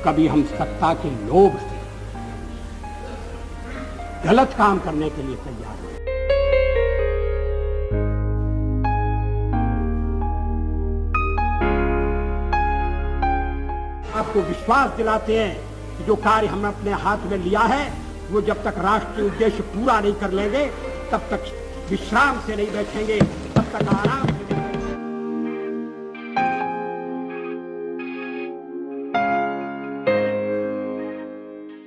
कभी हम सत्ता के लोभ से गलत काम करने के लिए तैयार हैं। आपको विश्वास दिलाते हैं कि जो कार्य हमने अपने हाथ में लिया है वो जब तक राष्ट्रीय उद्देश्य पूरा नहीं कर लेंगे तब तक विश्राम से नहीं बैठेंगे, तब तक आराम से नहीं बैठेंगे।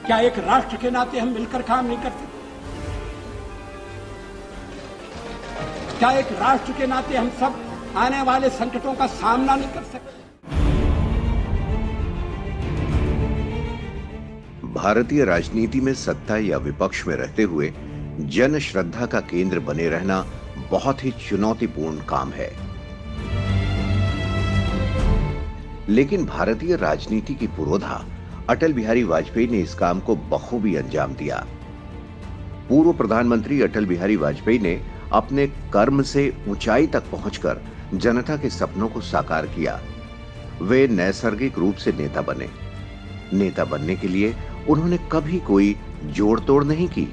क्या एक राष्ट्र के नाते हम मिलकर काम नहीं कर सकते? क्या एक राष्ट्र के नाते हम सब आने वाले संकटों का सामना नहीं कर सकते? भारतीय राजनीति में सत्ता या विपक्ष में रहते हुए जन श्रद्धा का केंद्र बने रहना बहुत ही चुनौतीपूर्ण काम है। लेकिन भारतीय राजनीति की पुरोधा अटल बिहारी वाजपेयी ने इस काम को बखूबी अंजाम दिया। पूर्व प्रधानमंत्री अटल बिहारी वाजपेयी ने अपने कर्म से ऊंचाई तक पहुंचकर जनता के सपनों को साकार किया। वे नैसर्गिक रूप से नेता बने। नेता बनने के लिए उन्होंने कभी कोई जोड़ तोड़ नहीं की।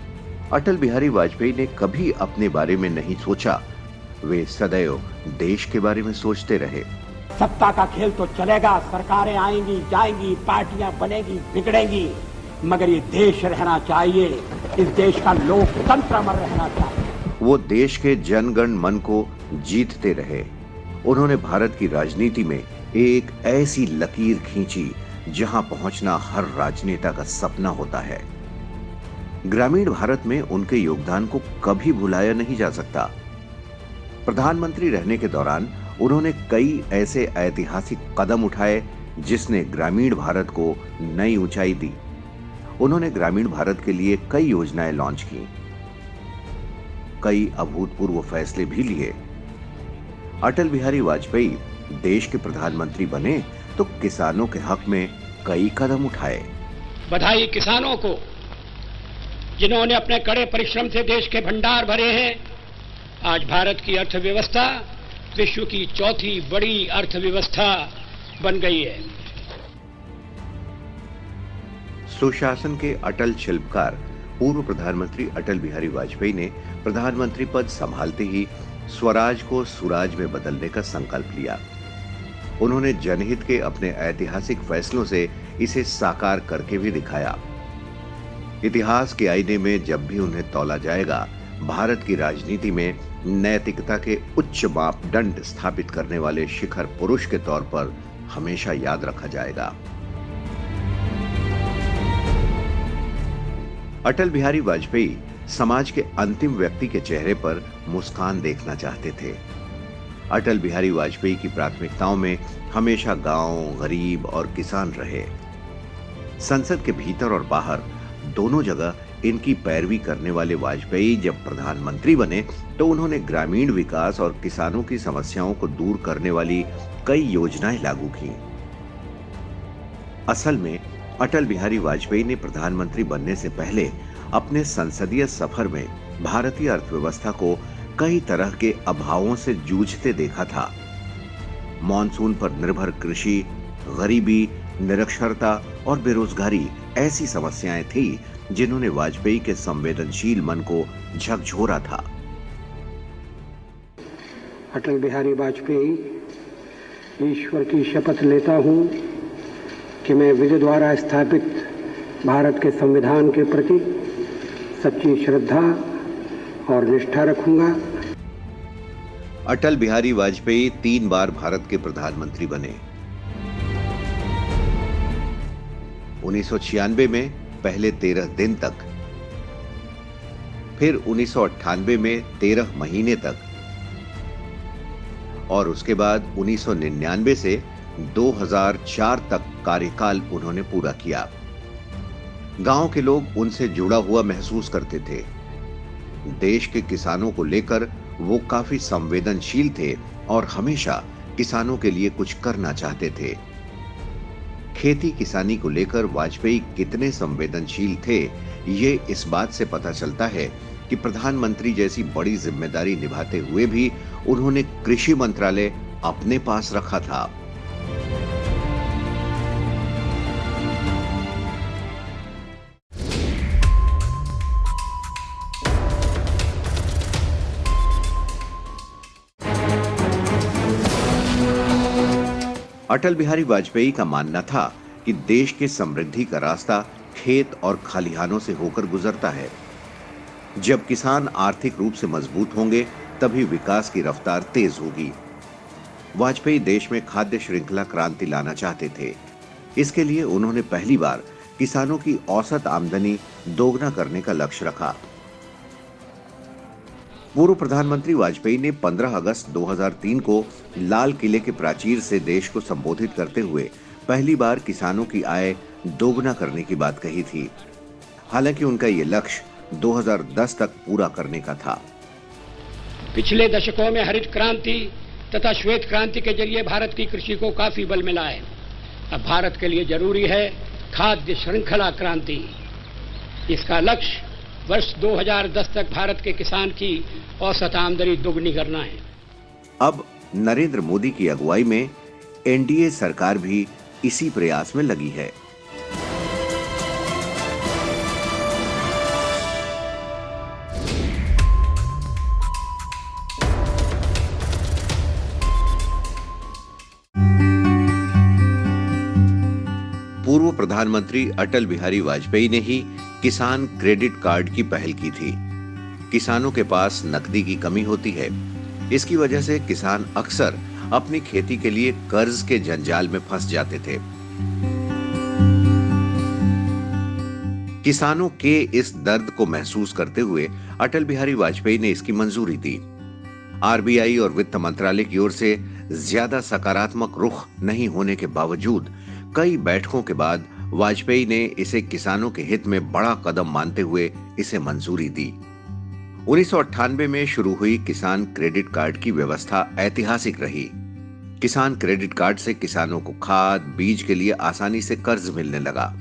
अटल बिहारी वाजपेयी ने कभी अपने बारे में नहीं सोचा। वे सदैव देश के बारे में सोचते रहे। सत्ता का खेल तो चलेगा, सरकारें आएंगी जाएंगी, पार्टियां बनेगी बिगड़ेंगी, मगर ये देश रहना चाहिए, इस देश का लोकतंत्र अमर रहना चाहिए। वो देश के जनगण मन को जीतते रहे। उन्होंने भारत की राजनीति में एक ऐसी लकीर खींची जहां पहुंचना हर राजनेता का सपना होता है। ग्रामीण भारत में उनके योगदान को कभी भुलाया नहीं जा सकता। प्रधानमंत्री रहने के दौरान उन्होंने कई ऐसे ऐतिहासिक कदम उठाए जिसने ग्रामीण भारत को नई ऊंचाई दी। उन्होंने ग्रामीण भारत के लिए कई योजनाएं लॉन्च की, कई अभूतपूर्व फैसले भी लिए। अटल बिहारी वाजपेयी देश के प्रधानमंत्री बने तो किसानों के हक में कई कदम उठाए। बधाई किसानों को जिन्होंने अपने कड़े परिश्रम से देश के भंडार भरे हैं। आज भारत की अर्थव्यवस्था विश्व की चौथी बड़ी अर्थव्यवस्था बन गई है। सुशासन के अटल शिल्पकार पूर्व प्रधानमंत्री अटल बिहारी वाजपेयी ने प्रधानमंत्री पद संभालते ही स्वराज को सुराज में बदलने का संकल्प लिया। उन्होंने जनहित के अपने ऐतिहासिक फैसलों से इसे साकार करके भी दिखाया। इतिहास के आईने में जब भी उन्हें तौला जाएगा, भारत की राजनीति में नैतिकता के उच्च मापदंड स्थापित करने वाले शिखर पुरुष के तौर पर हमेशा याद रखा जाएगा। अटल बिहारी वाजपेयी समाज के अंतिम व्यक्ति के चेहरे पर मुस्कान देखना चाहते थे। अटल बिहारी वाजपेयी की प्राथमिकताओं में हमेशा गांव, गरीब और किसान रहे। संसद के भीतर और बाहर दोनों जगह इनकी पैरवी करने वाले वाजपेयी जब प्रधानमंत्री बने तो उन्होंने ग्रामीण विकास और किसानों की समस्याओं को दूर करने वाली कई योजनाएं लागू की। असल में अटल बिहारी वाजपेयी ने प्रधानमंत्री बनने से पहले अपने संसदीय सफर में भारतीय अर्थव्यवस्था को कई तरह के अभावों से जूझते देखा था। मॉनसून पर निर्भर कृषि, गरीबी, निरक्षरता और बेरोजगारी ऐसी समस्याएं थी जिन्होंने वाजपेयी के संवेदनशील मन को झकझोरा था। अटल बिहारी वाजपेयी, ईश्वर की शपथ लेता हूं कि मैं विधि द्वारा स्थापित भारत के संविधान के प्रति सच्ची श्रद्धा और निष्ठा रखूंगा। अटल बिहारी वाजपेयी 3 बार भारत के प्रधानमंत्री बने। 1996 में पहले 13 दिन तक, फिर 1998 में 13 महीने तक और उसके बाद 1999 से 2004 तक कार्यकाल उन्होंने पूरा किया। गांव के लोग उनसे जुड़ा हुआ महसूस करते थे। देश के किसानों को लेकर वो काफी संवेदनशील थे और हमेशा किसानों के लिए कुछ करना चाहते थे। खेती किसानी को लेकर वाजपेयी कितने संवेदनशील थे, ये इस बात से पता चलता है कि प्रधानमंत्री जैसी बड़ी जिम्मेदारी निभाते हुए भी उन्होंने कृषि मंत्रालय अपने पास रखा था। अटल बिहारी वाजपेयी का मानना था कि देश के समृद्धि का रास्ता खेत और खलिहानों से होकर गुजरता है। जब किसान आर्थिक रूप से मजबूत होंगे तभी विकास की रफ्तार तेज होगी। वाजपेयी देश में खाद्य श्रृंखला क्रांति लाना चाहते थे। इसके लिए उन्होंने पहली बार किसानों की औसत आमदनी दोगुना करने का लक्ष्य रखा। पूर्व प्रधानमंत्री वाजपेयी ने 15 अगस्त 2003 को लाल किले के प्राचीर से देश को संबोधित करते हुए पहली बार किसानों की आय दोगुना करने की बात कही थी। हालांकि उनका यह लक्ष्य 2010 तक पूरा करने का था। पिछले दशकों में हरित क्रांति तथा श्वेत क्रांति के जरिए भारत की कृषि को काफी बल मिला है। अब भारत के लिए जरूरी है खाद्य श्रृंखला क्रांति। इसका लक्ष्य वर्ष 2010 तक भारत के किसान की औसत आमदनी दोगुनी करना है। अब नरेंद्र मोदी की अगुवाई में एनडीए सरकार भी इसी प्रयास में लगी है। पूर्व प्रधानमंत्री अटल बिहारी वाजपेयी ने ही किसान क्रेडिट कार्ड की पहल की थी। किसानों के पास नकदी की कमी होती है। इसकी वजह से किसान अक्सर अपनी खेती के लिए कर्ज के जंजाल में फंस जाते थे। किसानों के इस दर्द को महसूस करते हुए अटल बिहारी वाजपेयी ने इसकी मंजूरी दी। आरबीआई और वित्त मंत्रालय की ओर से ज्यादा सकारात्मक रुख नहीं होने के बावजूद कई बैठकों के बाद वाजपेयी ने इसे किसानों के हित में बड़ा कदम मानते हुए इसे मंजूरी दी। 1998 में शुरू हुई किसान क्रेडिट कार्ड की व्यवस्था ऐतिहासिक रही। किसान क्रेडिट कार्ड से किसानों को खाद, बीज के लिए आसानी से कर्ज मिलने लगा।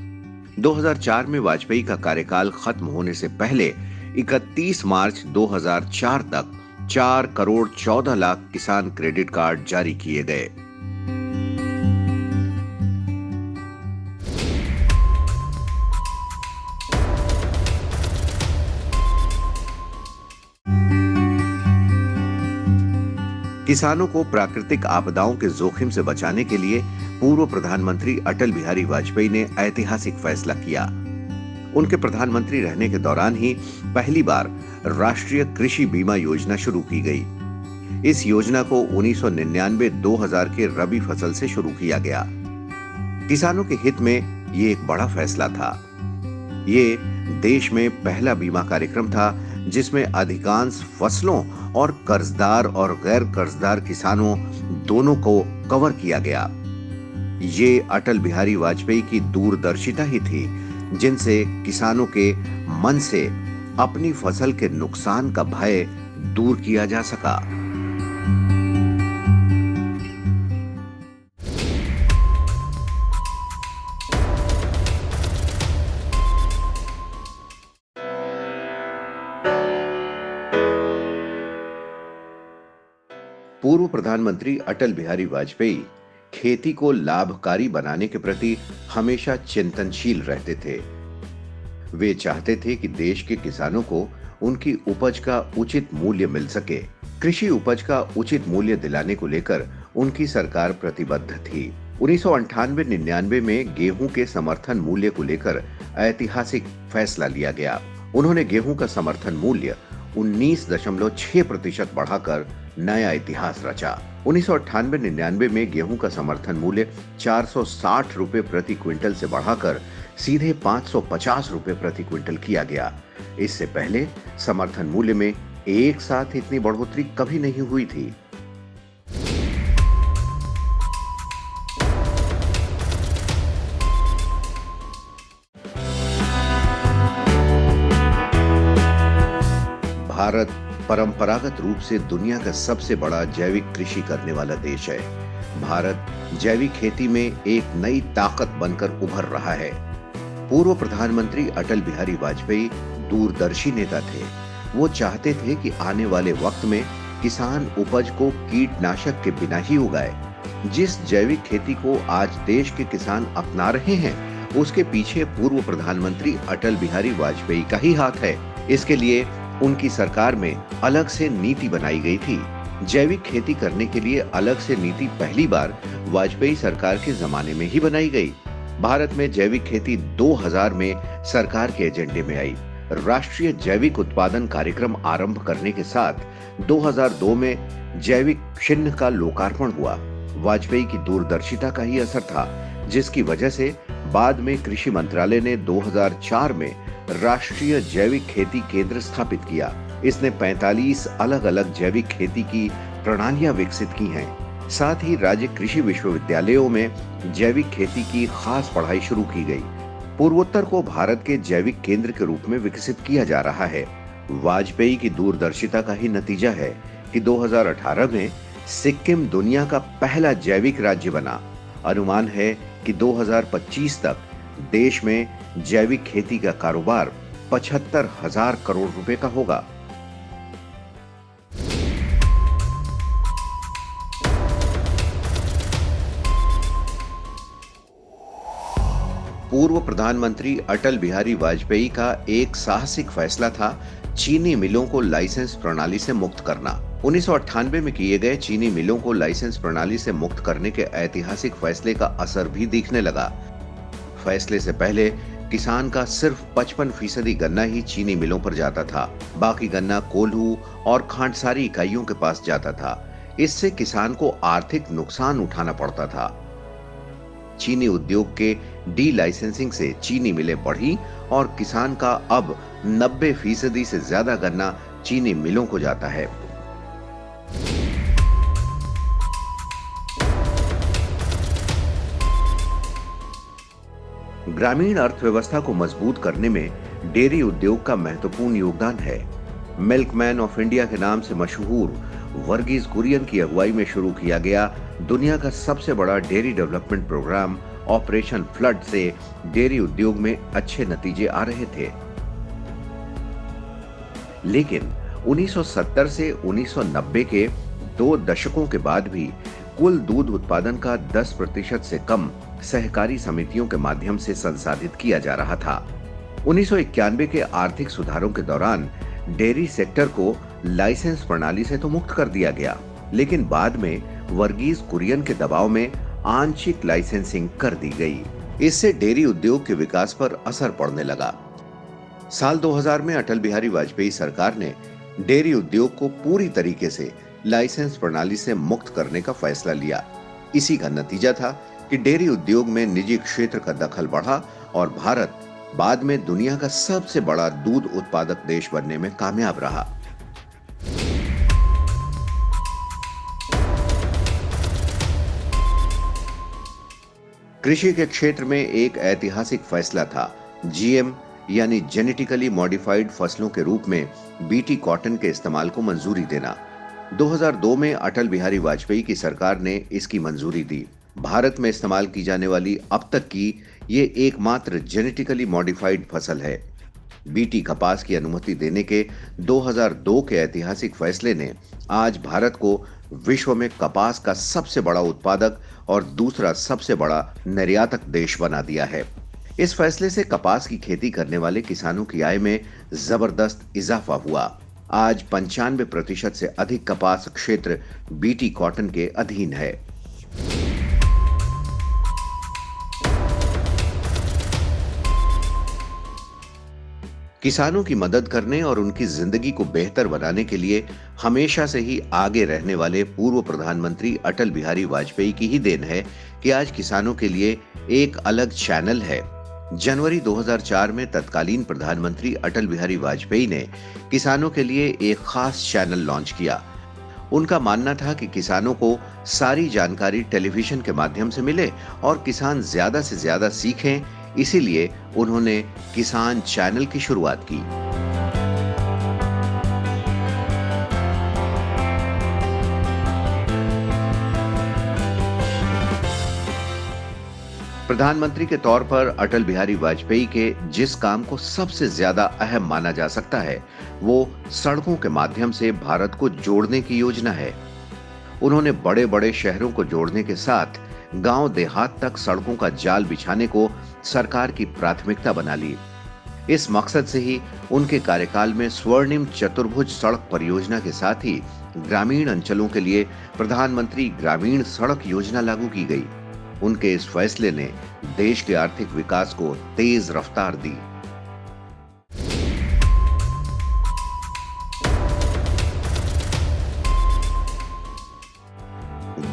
2004 में वाजपेयी का कार्यकाल खत्म होने से पहले 31 मार्च 2004 तक 4 करोड़ 14 लाख किसान क्रेडिट कार्ड जारी किए गए। किसानों को प्राकृतिक आपदाओं के जोखिम से बचाने के लिए पूर्व प्रधानमंत्री अटल बिहारी वाजपेयी ने ऐतिहासिक फैसला किया। उनके प्रधानमंत्री रहने के दौरान ही पहली बार राष्ट्रीय कृषि बीमा योजना शुरू की गई। इस योजना को 1999-2000 के रबी फसल से शुरू किया गया। किसानों के हित में ये एक बड़ा फैसला था। ये देश में पहला बीमा कार्यक्रम था जिसमें अधिकांश फसलों और कर्जदार और गैर कर्जदार किसानों दोनों को कवर किया गया। ये अटल बिहारी वाजपेयी की दूरदर्शिता ही थी जिनसे किसानों के मन से अपनी फसल के नुकसान का भय दूर किया जा सका। पूर्व प्रधानमंत्री अटल बिहारी वाजपेयी खेती को लाभकारी बनाने के प्रति हमेशा चिंतनशील रहते थे। वे चाहते थे कि देश के किसानों को उनकी उपज का उचित मूल्य मिल सके। कृषि उपज का उचित मूल्य दिलाने को लेकर उनकी सरकार प्रतिबद्ध थी। 1998-99 में गेहूं के समर्थन मूल्य को लेकर ऐतिहासिक फैसला लिया गया। उन्होंने गेहूं का समर्थन मूल्य 19.6% बढ़ाकर नया इतिहास रचा। 1998-99 में गेहूं का समर्थन मूल्य 460 रुपए प्रति क्विंटल से बढ़ाकर सीधे 550 रुपए प्रति क्विंटल किया गया। इससे पहले समर्थन मूल्य में एक साथ इतनी बढ़ोतरी कभी नहीं हुई थी। भारत परंपरागत रूप से दुनिया का सबसे बड़ा जैविक कृषि करने वाला देश है। भारत जैविक खेती में एक नई ताकत बनकर उभर रहा है। पूर्व प्रधानमंत्री अटल बिहारी वाजपेयी दूरदर्शी नेता थे। वो चाहते थे कि आने वाले वक्त में किसान उपज को कीटनाशक के बिना ही उगाए। जिस जैविक खेती को आज देश के किसान अपना रहे हैं, उसके पीछे पूर्व प्रधानमंत्री अटल बिहारी वाजपेयी का ही हाथ है। इसके लिए उनकी सरकार में अलग से नीति बनाई गई थी। जैविक खेती करने के लिए अलग से नीति पहली बार वाजपेयी सरकार के जमाने में ही बनाई गई। भारत में जैविक खेती 2000 में सरकार के एजेंडे में आई। राष्ट्रीय जैविक उत्पादन कार्यक्रम आरंभ करने के साथ 2002 में जैविक चिन्ह का लोकार्पण हुआ। वाजपेयी की दूरदर्शिता का ही असर था, जिसकी वजह से बाद में कृषि मंत्रालय ने 2004 में राष्ट्रीय जैविक खेती केंद्र स्थापित किया। इसने 45 अलग-अलग जैविक खेती की प्रणालियां विकसित की हैं। साथ ही राज्य कृषि विश्वविद्यालयों में जैविक खेती की खास पढ़ाई शुरू की गई। पूर्वोत्तर को भारत के जैविक केंद्र के रूप में विकसित किया जा रहा है। वाजपेयी की दूरदर्शिता का ही नतीजा है कि 2018 में सिक्किम दुनिया का पहला जैविक राज्य बना। अनुमान है कि 2025 तक देश में जैविक खेती का कारोबार 75,000 करोड़ रुपए का होगा। पूर्व प्रधानमंत्री अटल बिहारी वाजपेयी का एक साहसिक फैसला था चीनी मिलों को लाइसेंस प्रणाली से मुक्त करना। 1998 में किए गए चीनी मिलों को लाइसेंस प्रणाली से मुक्त करने के ऐतिहासिक फैसले का असर भी दिखने लगा। फैसले से पहले किसान का सिर्फ 55% गन्ना ही चीनी मिलों पर जाता था। बाकी गन्ना कोल्हू और खांडसारी इकाइयों के पास जाता था। इससे किसान को आर्थिक नुकसान उठाना पड़ता था। चीनी उद्योग के डी लाइसेंसिंग से चीनी मिलें बढ़ी और किसान का अब 90% से ज्यादा गन्ना चीनी मिलों को जाता है। ग्रामीण अर्थव्यवस्था को मजबूत करने में डेयरी उद्योग का महत्वपूर्ण योगदान है। मिल्कमैन ऑफ इंडिया के नाम से मशहूर वर्गीज कुरियन की अगुवाई में शुरू किया गया दुनिया का सबसे बड़ा dairy development program operation flood से डेयरी उद्योग में अच्छे नतीजे आ रहे थे। लेकिन 1970 से 1990 के 2 दशकों के बाद भी कुल दूध उत्पादन का 10% से कम सहकारी समितियों के माध्यम से संसाधित किया जा रहा था। 1991 के आर्थिक सुधारों के दौरान डेयरी सेक्टर को लाइसेंस प्रणाली से तो मुक्त कर दिया गया, लेकिन बाद में वर्गीज कुरियन के दबाव में आंशिक लाइसेंसिंग कर दी गई। इससे डेयरी उद्योग के विकास पर असर पड़ने लगा। साल 2000 में अटल बिहारी वाजपेयी सरकार ने डेयरी उद्योग को पूरी तरीके से लाइसेंस प्रणाली से मुक्त करने का फैसला लिया। इसी का नतीजा था कि डेयरी उद्योग में निजी क्षेत्र का दखल बढ़ा और भारत बाद में दुनिया का सबसे बड़ा दूध उत्पादक देश बनने में कामयाब रहा। कृषि के क्षेत्र में एक ऐतिहासिक फैसला था जीएम यानी जेनेटिकली मॉडिफाइड फसलों के रूप में बीटी कॉटन के इस्तेमाल को मंजूरी देना। 2002 में अटल बिहारी वाजपेयी की सरकार ने इसकी मंजूरी दी। भारत में इस्तेमाल की जाने वाली अब तक की ये एकमात्र जेनेटिकली मॉडिफाइड फसल है। बीटी कपास की अनुमति देने के 2002 के ऐतिहासिक फैसले ने आज भारत को विश्व में कपास का सबसे बड़ा उत्पादक और दूसरा सबसे बड़ा निर्यातक देश बना दिया है। इस फैसले से कपास की खेती करने वाले किसानों की आय में जबरदस्त इजाफा हुआ। आज 95% से अधिक कपास क्षेत्र बीटी कॉटन के अधीन है। किसानों की मदद करने और उनकी जिंदगी को बेहतर बनाने के लिए हमेशा से ही आगे रहने वाले पूर्व प्रधानमंत्री अटल बिहारी वाजपेयी की ही देन है कि आज किसानों के लिए एक अलग चैनल है। जनवरी 2004 में तत्कालीन प्रधानमंत्री अटल बिहारी वाजपेयी ने किसानों के लिए एक खास चैनल लॉन्च किया। उनका मानना था कि किसानों को सारी जानकारी टेलीविजन के माध्यम से मिले और किसान ज्यादा से ज्यादा सीखें, इसीलिए उन्होंने किसान चैनल की शुरुआत की। प्रधानमंत्री के तौर पर अटल बिहारी वाजपेयी के जिस काम को सबसे ज्यादा अहम माना जा सकता है वो सड़कों के माध्यम से भारत को जोड़ने की योजना है। उन्होंने बड़े बड़े शहरों को जोड़ने के साथ गांव देहात तक सड़कों का जाल बिछाने को सरकार की प्राथमिकता बना ली। इस मकसद से ही उनके कार्यकाल में स्वर्णिम चतुर्भुज सड़क परियोजना के साथ ही ग्रामीण अंचलों के लिए प्रधानमंत्री ग्रामीण सड़क योजना लागू की गई। उनके इस फैसले ने देश के आर्थिक विकास को तेज रफ्तार दी।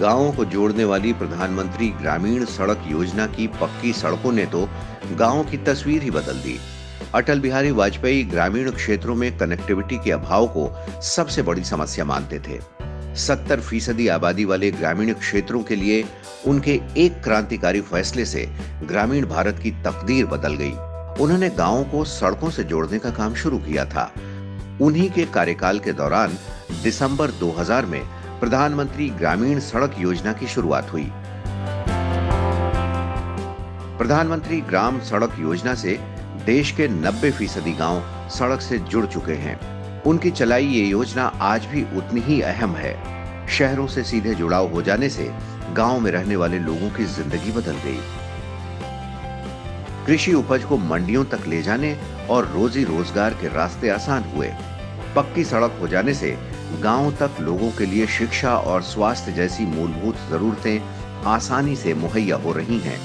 गांवों को जोड़ने वाली प्रधानमंत्री ग्रामीण सड़क योजना की पक्की सड़कों ने तो गांवों की तस्वीर ही बदल दी। अटल बिहारी वाजपेयी ग्रामीण क्षेत्रों में कनेक्टिविटी के अभाव को सबसे बड़ी समस्या मानते थे। 70% आबादी वाले ग्रामीण क्षेत्रों के लिए उनके एक क्रांतिकारी फैसले से ग्रामीण भारत की तकदीर बदल गई। उन्होंने गांवों को सड़कों से जोड़ने का काम शुरू किया था। उन्हीं के कार्यकाल के दौरान दिसंबर 2000 में प्रधानमंत्री ग्रामीण सड़क योजना की शुरुआत हुई। प्रधानमंत्री ग्राम सड़क योजना से देश के 90% गांव सड़क से जुड़ चुके हैं। उनकी चलाई ये योजना आज भी उतनी ही अहम है। शहरों से सीधे जुड़ाव हो जाने से गांव में रहने वाले लोगों की जिंदगी बदल गई। कृषि उपज को मंडियों तक ले जाने और रोजी रोजगार के रास्ते आसान हुए। पक्की सड़क हो जाने से गांव तक लोगों के लिए शिक्षा और स्वास्थ्य जैसी मूलभूत जरूरतें आसानी से मुहैया हो रही हैं।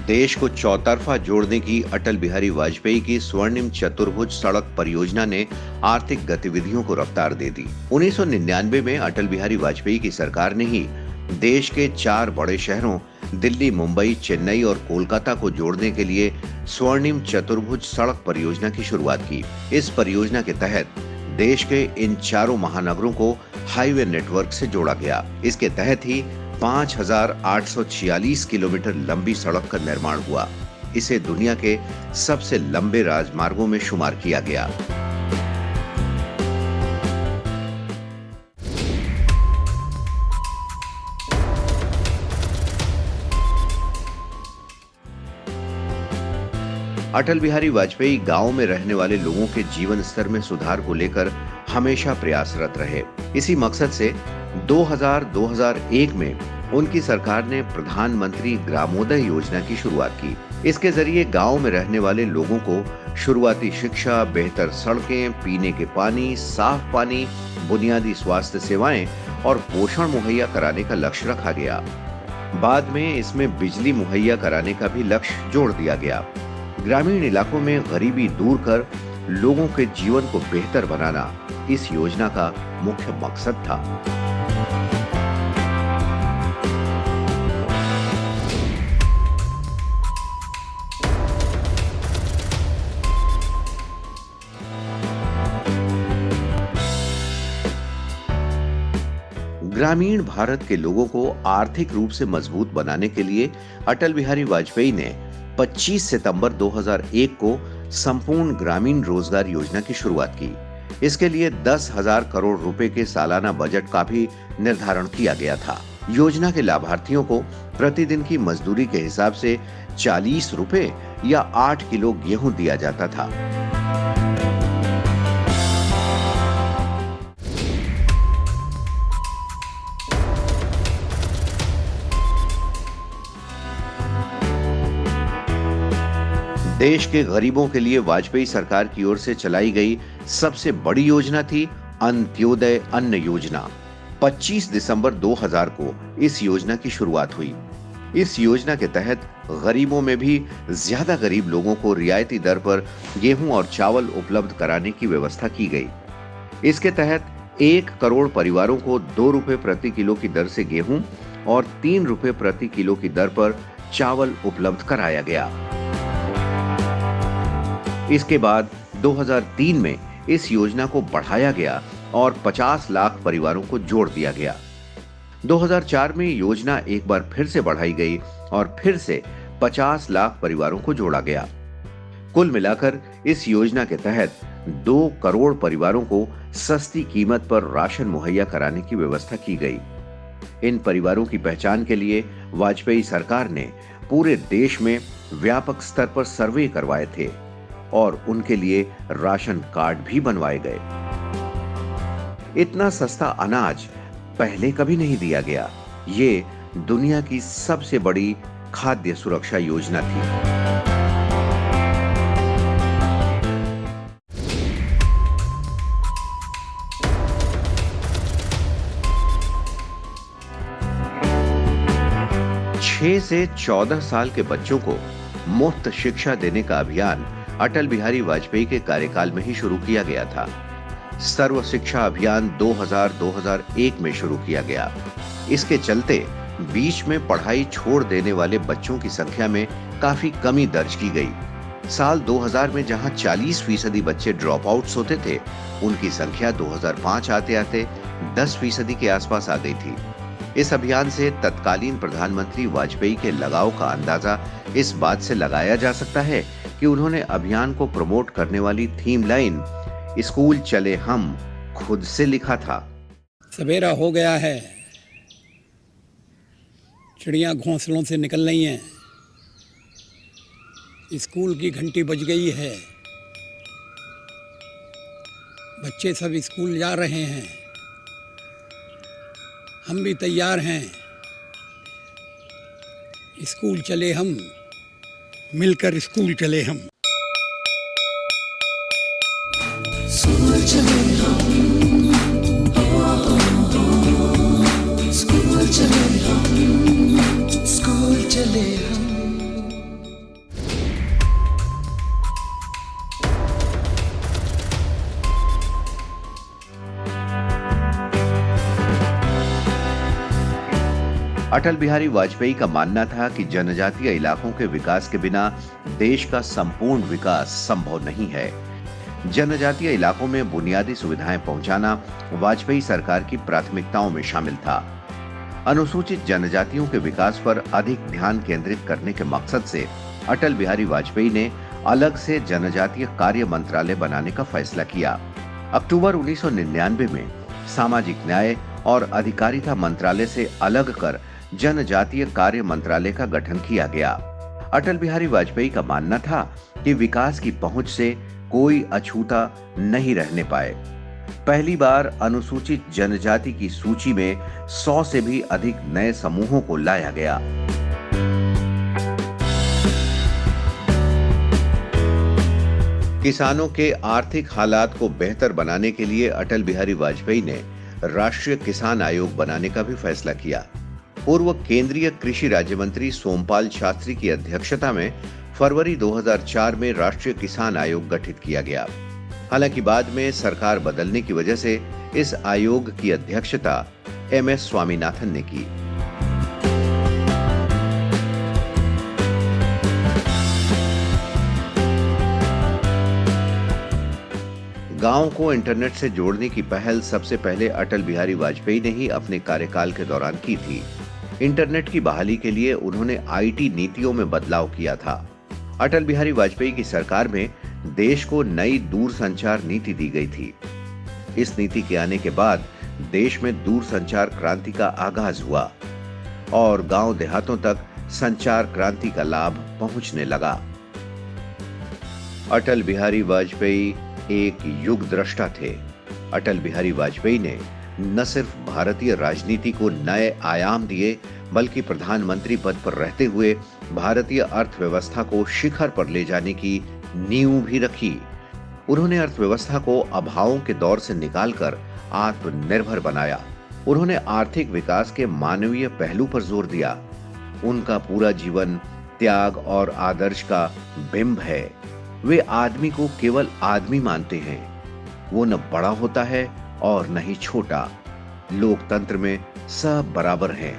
देश को चौतरफा जोड़ने की अटल बिहारी वाजपेयी की स्वर्णिम चतुर्भुज सड़क परियोजना ने आर्थिक गतिविधियों को रफ्तार दे दी। 1999 में अटल बिहारी वाजपेयी की सरकार ने ही देश के 4 बड़े शहरों दिल्ली, मुंबई, चेन्नई और कोलकाता को जोड़ने के लिए स्वर्णिम चतुर्भुज सड़क परियोजना की शुरुआत की। इस परियोजना के तहत देश के इन 4 महानगरों को हाईवे नेटवर्क से जोड़ा गया। इसके तहत ही 5,846 किलोमीटर लंबी सड़क का निर्माण हुआ। इसे दुनिया के सबसे लंबे राजमार्गों में शुमार किया गया। अटल बिहारी वाजपेयी गांव में रहने वाले लोगों के जीवन स्तर में सुधार को लेकर हमेशा प्रयासरत रहे। इसी मकसद से 2000-2001 में उनकी सरकार ने प्रधानमंत्री ग्रामोदय योजना की शुरुआत की। इसके जरिए गांव में रहने वाले लोगों को शुरुआती शिक्षा, बेहतर सड़कें, पीने के पानी, साफ पानी, बुनियादी स्वास्थ्य सेवाएं और पोषण मुहैया कराने का लक्ष्य रखा गया। बाद में इसमें बिजली मुहैया कराने का भी लक्ष्य जोड़ दिया गया। ग्रामीण इलाकों में गरीबी दूर कर लोगों के जीवन को बेहतर बनाना इस योजना का मुख्य मकसद था। ग्रामीण भारत के लोगों को आर्थिक रूप से मजबूत बनाने के लिए अटल बिहारी वाजपेयी ने 25 सितंबर 2001 को संपूर्ण ग्रामीण रोजगार योजना की शुरुआत की। इसके लिए 10,000 करोड़ रुपए के सालाना बजट का भी निर्धारण किया गया था। योजना के लाभार्थियों को प्रतिदिन की मजदूरी के हिसाब से 40 रुपए या 8 किलो गेहूं दिया जाता था। देश के गरीबों के लिए वाजपेयी सरकार की ओर से चलाई गई सबसे बड़ी योजना थी अंत्योदय अन्न योजना। 25 दिसंबर 2000 को इस योजना की शुरुआत हुई। इस योजना के तहत गरीबों में भी ज्यादा गरीब लोगों को रियायती दर पर गेहूं और चावल उपलब्ध कराने की व्यवस्था की गई। इसके तहत 1 करोड़ परिवारों को 2 रुपए प्रति किलो की दर से गेहूं और 3 रुपए प्रति किलो की दर पर चावल उपलब्ध कराया गया। इसके बाद 2003 में इस योजना को बढ़ाया गया और 50 लाख परिवारों को जोड़ दिया गया। 2004 में योजना एक बार फिर से बढ़ाई गई और फिर से 50 लाख परिवारों को जोड़ा गया। कुल मिलाकर इस योजना के तहत 2 करोड़ परिवारों को सस्ती कीमत पर राशन मुहैया कराने की व्यवस्था की गई। इन परिवारों की पहचान के लिए वाजपेयी सरकार ने पूरे देश में व्यापक स्तर पर सर्वे करवाए थे और उनके लिए राशन कार्ड भी बनवाए गए। इतना सस्ता अनाज पहले कभी नहीं दिया गया। ये दुनिया की सबसे बड़ी खाद्य सुरक्षा योजना थी। छह से 14 साल के बच्चों को मुफ्त शिक्षा देने का अभियान अटल बिहारी वाजपेयी के कार्यकाल में ही शुरू किया गया था। सर्व शिक्षा अभियान 2000-2001 में शुरू किया गया। इसके चलते बीच में पढ़ाई छोड़ देने वाले बच्चों की संख्या में काफी कमी दर्ज की गई। साल 2000 में जहां 40% बच्चे ड्रॉप आउट्स होते थे, उनकी संख्या 2005 आते आते 10% के आसपास आ गई थी। इस अभियान से तत्कालीन प्रधानमंत्री वाजपेयी के लगाव का अंदाजा इस बात से लगाया जा सकता है कि उन्होंने अभियान को प्रमोट करने वाली थीम लाइन स्कूल चले हम खुद से लिखा था। सवेरा हो गया है, चिड़ियां घोंसलों से निकल रही हैं, स्कूल की घंटी बज गई है, बच्चे सब स्कूल जा रहे हैं, हम भी तैयार हैं, स्कूल चले हम, मिलकर स्कूल चले हम। स्कूल चले हम, स्कूल चले हम, स्कूल चले हम। अटल बिहारी वाजपेयी का मानना था कि जनजातीय इलाकों के विकास के बिना देश का संपूर्ण विकास संभव नहीं है। जनजातीय इलाकों में बुनियादी सुविधाएं पहुंचाना वाजपेयी सरकार की प्राथमिकताओं में शामिल था। अनुसूचित जनजातियों के विकास पर अधिक ध्यान केंद्रित करने के मकसद से अटल बिहारी वाजपेयी ने अलग से जनजातीय कार्य मंत्रालय बनाने का फैसला किया। अक्टूबर 1999 में सामाजिक न्याय और अधिकारिता मंत्रालय से अलग कर जनजातीय कार्य मंत्रालय का गठन किया गया। अटल बिहारी वाजपेयी का मानना था कि विकास की पहुंच से कोई अछूता नहीं रहने पाए। पहली बार अनुसूचित जनजाति की सूची में 100 से भी अधिक नए समूहों को लाया गया। किसानों के आर्थिक हालात को बेहतर बनाने के लिए अटल बिहारी वाजपेयी ने राष्ट्रीय किसान आयोग बनाने का भी फैसला किया। पूर्व केंद्रीय कृषि राज्य मंत्री सोमपाल शास्त्री की अध्यक्षता में फरवरी 2004 में राष्ट्रीय किसान आयोग गठित किया गया। हालांकि बाद में सरकार बदलने की वजह से इस आयोग की अध्यक्षता MS स्वामीनाथन ने की। गांव को इंटरनेट से जोड़ने की पहल सबसे पहले अटल बिहारी वाजपेयी ने ही अपने कार्यकाल के दौरान की थी। इंटरनेट की बहाली के लिए उन्होंने IT नीतियों में बदलाव किया था। अटल बिहारी वाजपेयी की सरकार में देश को नई दूरसंचार नीति दी गई थी। इस नीति के आने के बाद देश में दूरसंचार क्रांति का आगाज हुआ और गांव देहातों तक संचार क्रांति का लाभ पहुंचने लगा। अटल बिहारी वाजपेयी एक युग द्रष्टा थे। अटल बिहारी वाजपेयी ने न सिर्फ भारतीय राजनीति को नए आयाम दिए, बल्कि प्रधानमंत्री पद पर रहते हुए भारतीय अर्थव्यवस्था को शिखर पर ले जाने की नींव भी रखी। उन्होंने अर्थव्यवस्था को अभावों के दौर से निकालकर आत्मनिर्भर बनाया। उन्होंने आर्थिक विकास के मानवीय पहलू पर जोर दिया। उनका पूरा जीवन त्याग और आदर्श का बिंब है। वे आदमी को केवल आदमी मानते हैं। वो न बड़ा होता है और न ही छोटा। लोकतंत्र में सब बराबर हैं।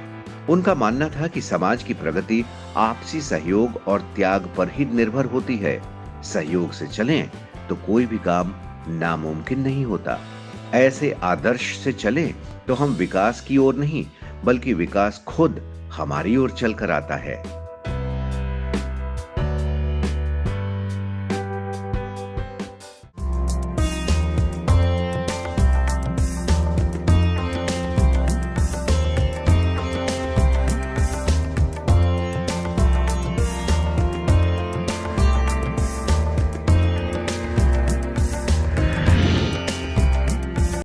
उनका मानना था कि समाज की प्रगति आपसी सहयोग और त्याग पर ही निर्भर होती है। सहयोग से चलें तो कोई भी काम नामुमकिन नहीं होता। ऐसे आदर्श से चलें तो हम विकास की ओर नहीं, बल्कि विकास खुद हमारी ओर चलकर आता है।